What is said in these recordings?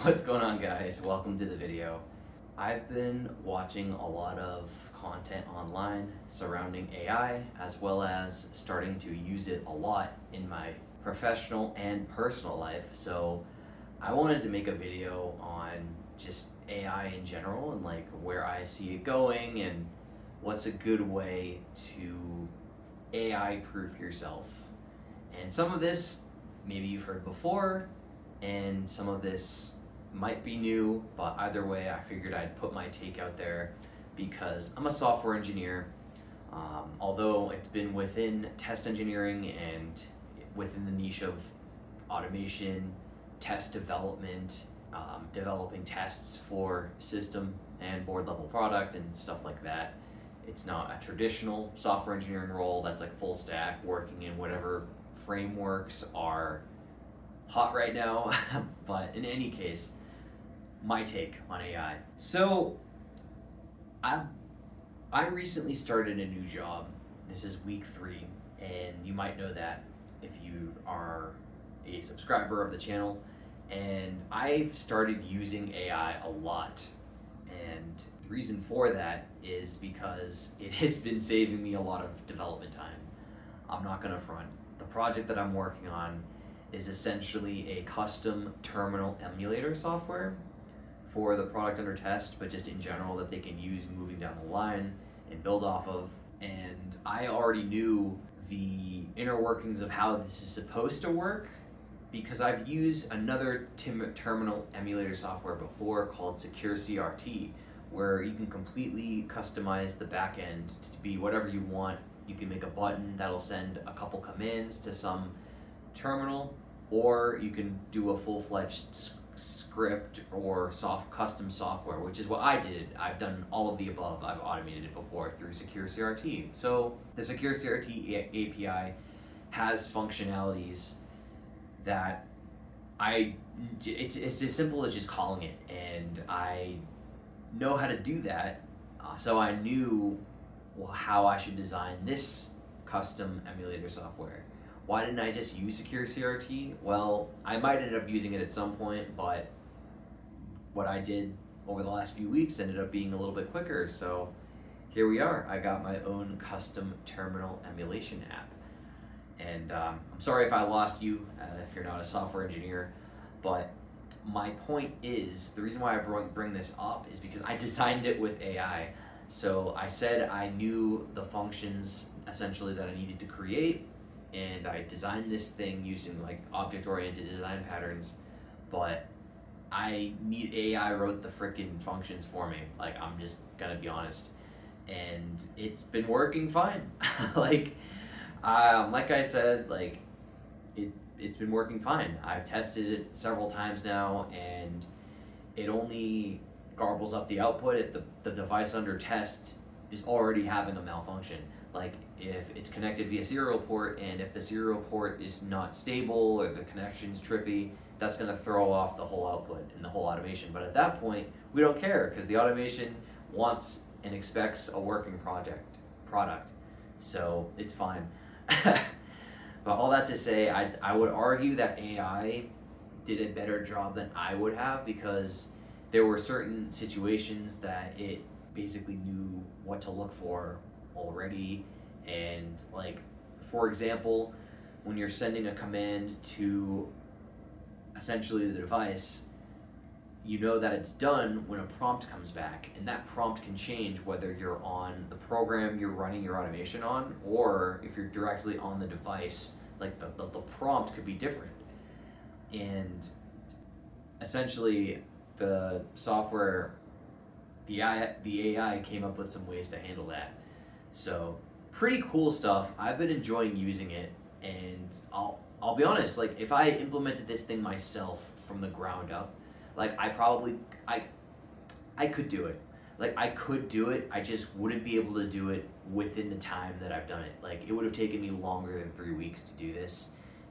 What's going on, guys? Welcome to the video. I've been watching a lot of content online surrounding AI, as well as starting to use it a lot in my professional and personal life. So I wanted to make a video on just AI in general and like where I see it going and what's a good way to AI proof yourself. And some of this maybe you've heard before, and some of this might be new, but either way, I figured I'd put my take out there because I'm a software engineer. Although it's been within test engineering and within the niche of automation, test development, developing tests for system and board level product and stuff like that. It's not a traditional software engineering role that's like full stack, working in whatever frameworks are hot right now. But in any case, my take on AI. So I I recently started a new job. This is week 3, and you might know that if you are a subscriber of the channel. And I've started using AI a lot. And the reason for that is because it has been saving me a lot of development time. I'm not gonna front. The project that I'm working on is essentially a custom terminal emulator software for the product under test, but just in general that they can use moving down the line and build off of. And I already knew the inner workings of how this is supposed to work because I've used another terminal emulator software before called Secure CRT, where you can completely customize the back end to be whatever you want. You can make a button that'll send a couple commands to some terminal, or you can do a full-fledged script or custom software, which is what I did. I've done all of the above. I've automated it before through Secure CRT. So the Secure CRT API has functionalities that it's as simple as just calling it, and I know how to do that. So I knew how I should design this custom emulator software. Why didn't I just use Secure CRT? Well, I might end up using it at some point, but what I did over the last few weeks ended up being a little bit quicker. So here we are. I got my own custom terminal emulation app. And I'm sorry if I lost you, if you're not a software engineer, but my point is, the reason why I bring this up is because I designed it with AI. So I said I knew the functions essentially that I needed to create, and I designed this thing using like object-oriented design patterns, but AI wrote the freaking functions for me. Like, I'm just gonna be honest. And it's been working fine. like, like I said, like, it's been working fine. I've tested it several times now, and it only garbles up the output if the device under test is already having a malfunction. Like, if it's connected via serial port, and if the serial port is not stable or the connection's trippy, that's going to throw off the whole output and the whole automation. But at that point, we don't care because the automation wants and expects a working product. So it's fine. But all that to say, I would argue that AI did a better job than I would have, because there were certain situations that it basically knew what to look for already. And like, for example, when you're sending a command to essentially the device, you know that it's done when a prompt comes back, and that prompt can change whether you're on the program you're running your automation on, or if you're directly on the device. Like, the prompt could be different. And essentially the software, the AI came up with some ways to handle that. So pretty cool stuff. I've been enjoying using it, and I'll be honest, like, if I implemented this thing myself from the ground up, like, I could do it. Like, I could do it, I just wouldn't be able to do it within the time that I've done it. Like, it would have taken me longer than 3 weeks to do this,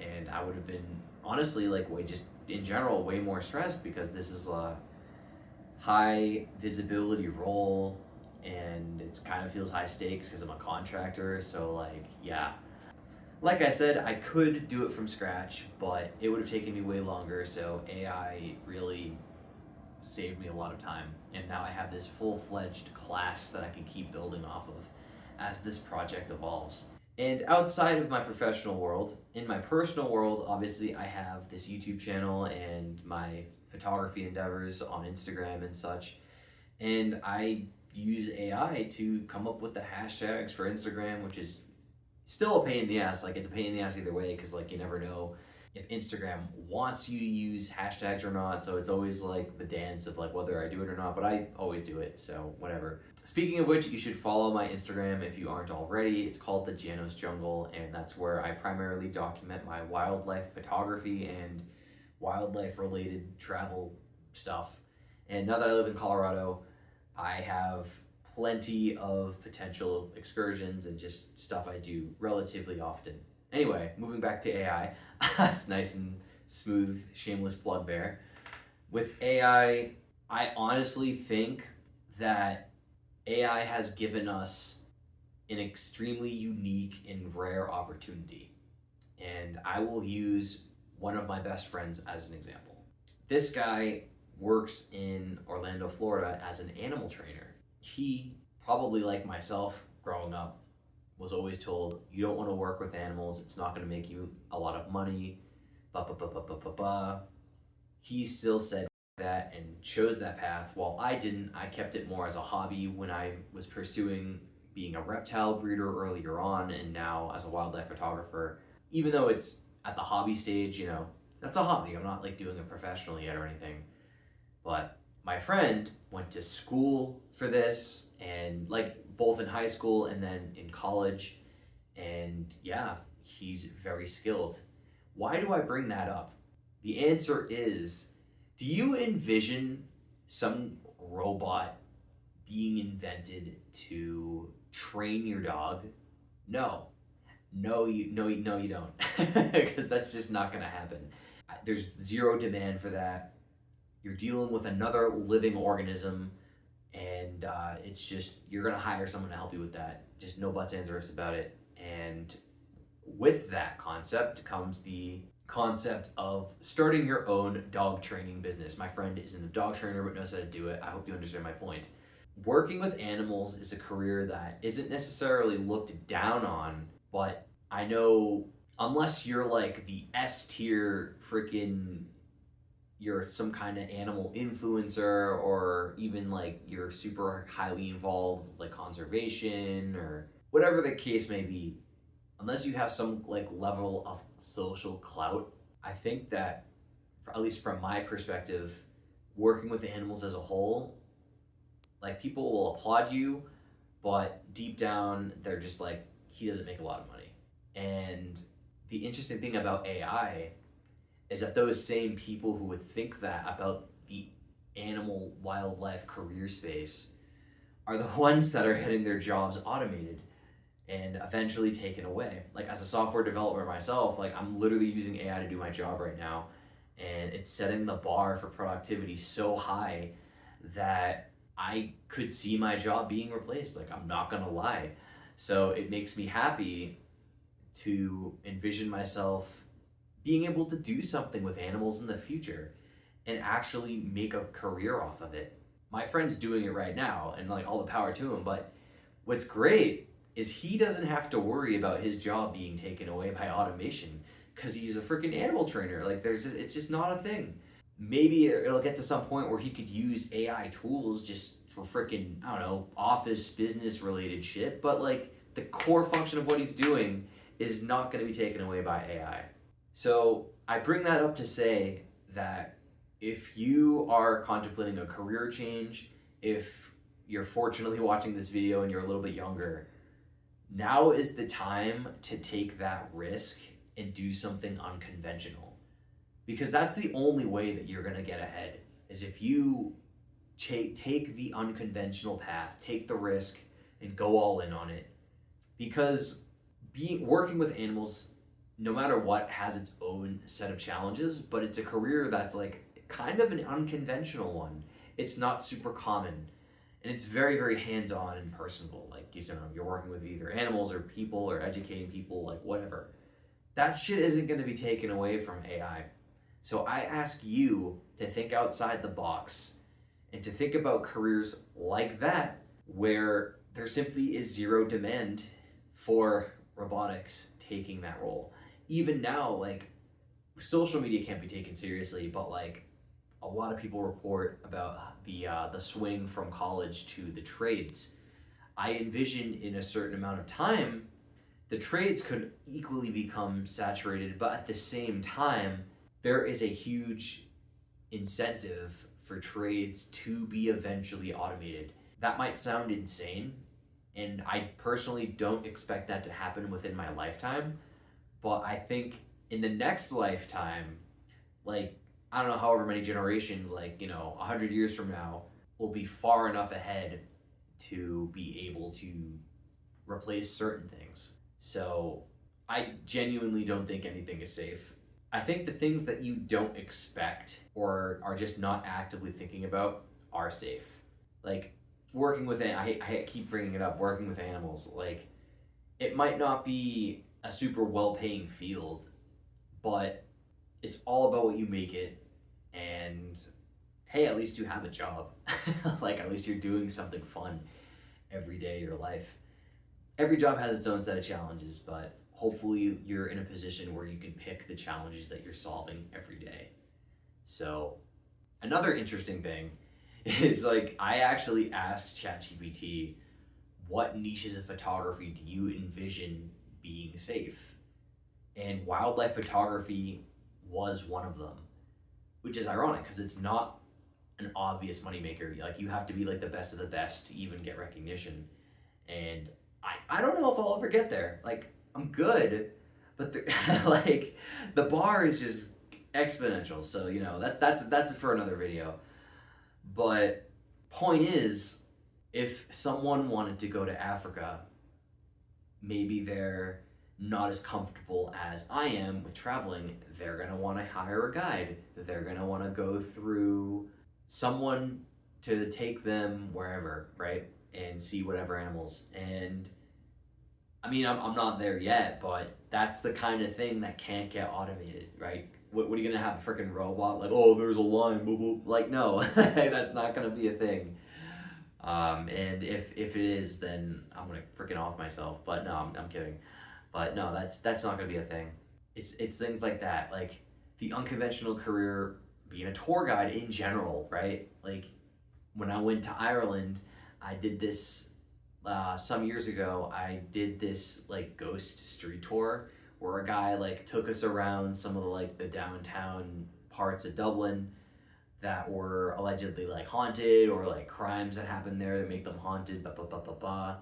and I would have been, honestly, like, just in general, way more stressed, because this is a high visibility role, and it kind of feels high stakes because I'm a contractor. So, like, yeah. Like I said, I could do it from scratch, but it would have taken me way longer, so AI really saved me a lot of time. And now I have this full-fledged class that I can keep building off of as this project evolves. And outside of my professional world, in my personal world, obviously I have this YouTube channel and my photography endeavors on Instagram and such. And I use AI to come up with the hashtags for Instagram, which is still a pain in the ass. Like, it's a pain in the ass either way, because like you never know if Instagram wants you to use hashtags or not. So it's always like the dance of like whether I do it or not, but I always do it, so whatever. Speaking of which, you should follow my Instagram if you aren't already. It's called the Janos Jungle, and that's where I primarily document my wildlife photography and wildlife related travel stuff. And now that I live in Colorado, I have plenty of potential excursions and just stuff I do relatively often. Anyway, moving back to AI, it's nice and smooth, shameless plug there. With AI, I honestly think that AI has given us an extremely unique and rare opportunity. And I will use one of my best friends as an example. This guy works in Orlando, Florida as an animal trainer. He, probably like myself growing up, was always told, you don't want to work with animals, it's not going to make you a lot of money, ba ba ba ba ba ba ba. He still said that and chose that path, while I didn't. I kept it more as a hobby when I was pursuing being a reptile breeder earlier on, and now as a wildlife photographer. Even though it's at the hobby stage, you know, that's a hobby. I'm not like doing it professionally yet or anything. But my friend went to school for this, and like both in high school and then in college, and yeah, he's very skilled. Why do I bring that up? The answer is, do you envision some robot being invented to train your dog? No. No, you don't. Because that's just not going to happen. There's zero demand for that. You're dealing with another living organism, and it's just, you're going to hire someone to help you with that. Just no buts, ands, or ifs about it. And with that concept comes the concept of starting your own dog training business. My friend isn't a dog trainer but knows how to do it. I hope you understand my point. Working with animals is a career that isn't necessarily looked down on, but I know unless you're like the S tier freaking, you're some kind of animal influencer, or even like you're super highly involved with like conservation or whatever the case may be, unless you have some like level of social clout, I think that, at least from my perspective, working with animals as a whole, like people will applaud you, but deep down they're just like, he doesn't make a lot of money. And the interesting thing about AI is that those same people who would think that about the animal wildlife career space are the ones that are getting their jobs automated and eventually taken away. Like, as a software developer myself, like I'm literally using AI to do my job right now, and it's setting the bar for productivity so high that I could see my job being replaced. Like, I'm not gonna lie. So it makes me happy to envision myself being able to do something with animals in the future and actually make a career off of it. My friend's doing it right now, and like all the power to him, but what's great is he doesn't have to worry about his job being taken away by automation because he's a freaking animal trainer. Like, it's just not a thing. Maybe it'll get to some point where he could use AI tools just for freaking, I don't know, office business related shit, but like the core function of what he's doing is not going to be taken away by AI. So I bring that up to say that if you are contemplating a career change, if you're fortunately watching this video and you're a little bit younger, now is the time to take that risk and do something unconventional. Because that's the only way that you're going to get ahead, is if you take the unconventional path, take the risk, and go all in on it. Because working with animals, no matter what, has its own set of challenges, but it's a career that's like kind of an unconventional one. It's not super common, and it's very, very hands-on and personable. Like, you know, you're working with either animals or people or educating people, like whatever. That shit isn't going to be taken away from AI. So I ask you to think outside the box And to think about careers like that, where there simply is zero demand for robotics taking that role. Even now, like, social media can't be taken seriously, but like a lot of people report about the swing from college to the trades. I envision in a certain amount of time, the trades could equally become saturated, but at the same time, there is a huge incentive for trades to be eventually automated. That might sound insane, and I personally don't expect that to happen within my lifetime, but I think in the next lifetime, like, I don't know, however many generations, like, 100 years from now, will be far enough ahead to be able to replace certain things. So I genuinely don't think anything is safe. I think the things that you don't expect or are just not actively thinking about are safe. Like working with, I keep bringing it up, working with animals. Like it might not be a super well paying field, but it's all about what you make it. And hey, at least you have a job. Like at least you're doing something fun every day of your life. Every job has its own set of challenges, but hopefully you're in a position where you can pick the challenges that you're solving every day. So another interesting thing is like I actually asked ChatGPT, what niches of photography do you envision being safe? And wildlife photography was one of them, which is ironic because it's not an obvious moneymaker. Like you have to be like the best of the best to even get recognition. And I don't know if I'll ever get there. Like I'm good, but like the bar is just exponential. So that's for another video. But point is, if someone wanted to go to Africa, maybe they're not as comfortable as I am with traveling. They're gonna want to hire a guide. They're gonna want to go through someone to take them wherever, right? And see whatever animals. And I mean, I'm not there yet, but that's the kind of thing that can't get automated, right? What are you gonna have a freaking robot like? Oh, there's a line, boop, boop. Like no, that's not gonna be a thing. And if it is, then I'm gonna freaking off myself. But no, I'm kidding. But no, that's not gonna be a thing. It's things like that, like the unconventional career, being a tour guide in general, right? Like when I went to Ireland, I did this some years ago. I did this like ghost street tour where a guy like took us around some of the like the downtown parts of Dublin that were allegedly like haunted or like crimes that happened there that make them haunted. Blah blah blah blah blah.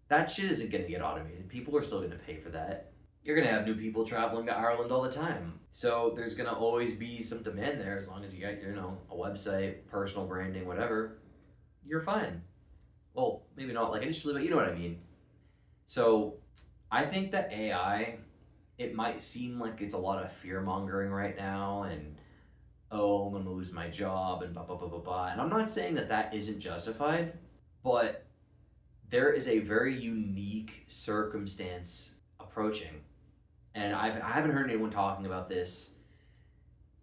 That shit isn't gonna get automated. People are still gonna pay for that. You're gonna have new people traveling to Ireland all the time. So there's gonna always be some demand there as long as you got a website, personal branding, whatever. You're fine. Well, maybe not like initially, but you know what I mean. So I think that AI, it might seem like it's a lot of fear mongering right now and oh, I'm gonna lose my job and blah blah blah blah blah. And I'm not saying that that isn't justified, but there is a very unique circumstance approaching. And I haven't heard anyone talking about this.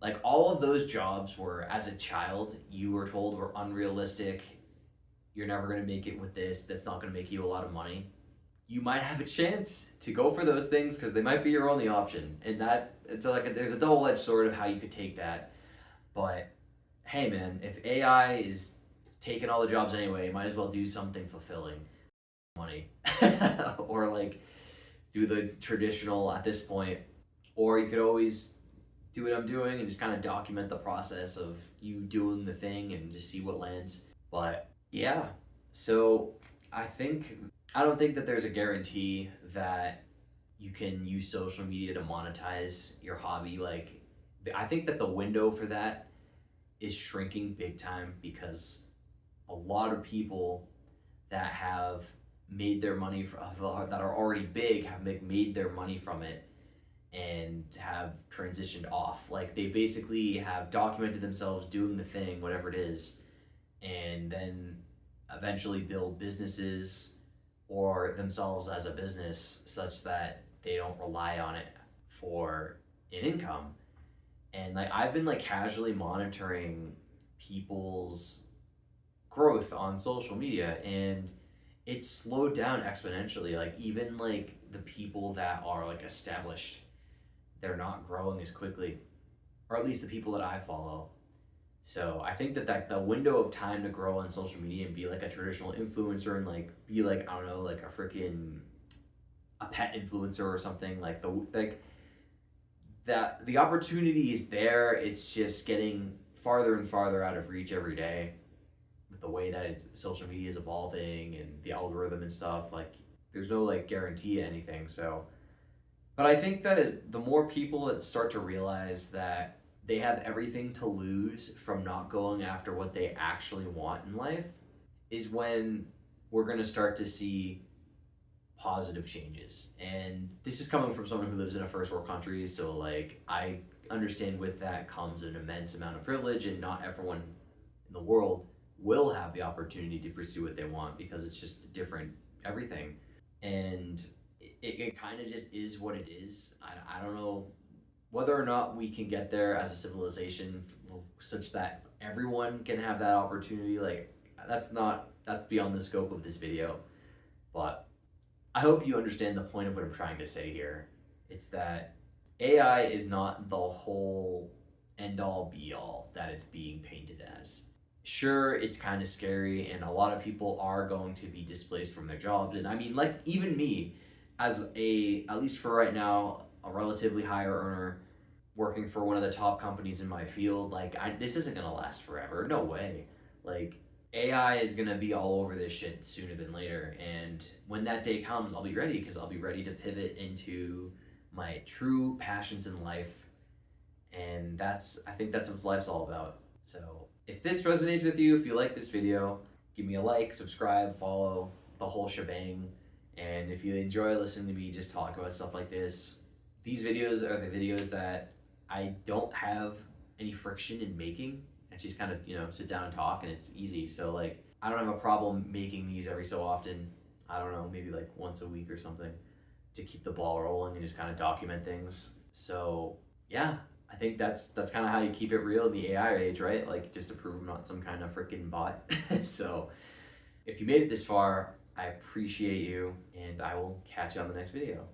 Like all of those jobs were, as a child, you were told were unrealistic. You're never going to make it with this. That's not going to make you a lot of money. You might have a chance to go for those things because they might be your only option. And that it's like there's a double-edged sword of how you could take that. But hey, man, if AI is taking all the jobs anyway, might as well do something fulfilling. Money, or like do the traditional at this point, or you could always do what I'm doing and just kind of document the process of you doing the thing and just see what lands. But yeah, so I don't think that there's a guarantee that you can use social media to monetize your hobby. Like I think that the window for that is shrinking big time because a lot of people that have made their money that are already big have made their money from it and have transitioned off. Like they basically have documented themselves doing the thing, whatever it is, and then eventually build businesses or themselves as a business such that they don't rely on it for an income. And like I've been like casually monitoring people's growth on social media, and it's slowed down exponentially. Like even like the people that are like established, they're not growing as quickly, or at least the people that I follow. So I think that the window of time to grow on social media and be like a traditional influencer and like be like, I don't know, like a freaking a pet influencer or something, like that the opportunity is there. It's just getting farther and farther out of reach every day with the way that social media is evolving and the algorithm and stuff. Like there's no like guarantee to anything. So, but I think that is the more people that start to realize that they have everything to lose from not going after what they actually want in life is when we're going to start to see positive changes. And this is coming from someone who lives in a first world country, so like I understand with that comes an immense amount of privilege, and not everyone in the world will have the opportunity to pursue what they want because it's just different everything. And it kind of just is what it is. I don't know whether or not we can get there as a civilization such that everyone can have that opportunity. Like that's beyond the scope of this video. But I hope you understand the point of what I'm trying to say here. It's that AI is not the whole end all be all that it's being painted as. Sure, it's kind of scary, and a lot of people are going to be displaced from their jobs. And I mean, like, even me, as at least for right now, a relatively higher earner working for one of the top companies in my field, like, this isn't going to last forever. No way. Like, AI is going to be all over this shit sooner than later. And when that day comes, I'll be ready because I'll be ready to pivot into my true passions in life. And I think that's what life's all about. So if this resonates with you, if you like this video, give me a like, subscribe, follow, the whole shebang. And if you enjoy listening to me just talk about stuff like this, these videos are the videos that I don't have any friction in making. I just kind of, sit down and talk, and it's easy. So like, I don't have a problem making these every so often. I don't know, maybe like once a week or something to keep the ball rolling and just kind of document things. So yeah, I think that's kind of how you keep it real in the AI age, right? Like just to prove I'm not some kind of freaking bot. So if you made it this far, I appreciate you, and I will catch you on the next video.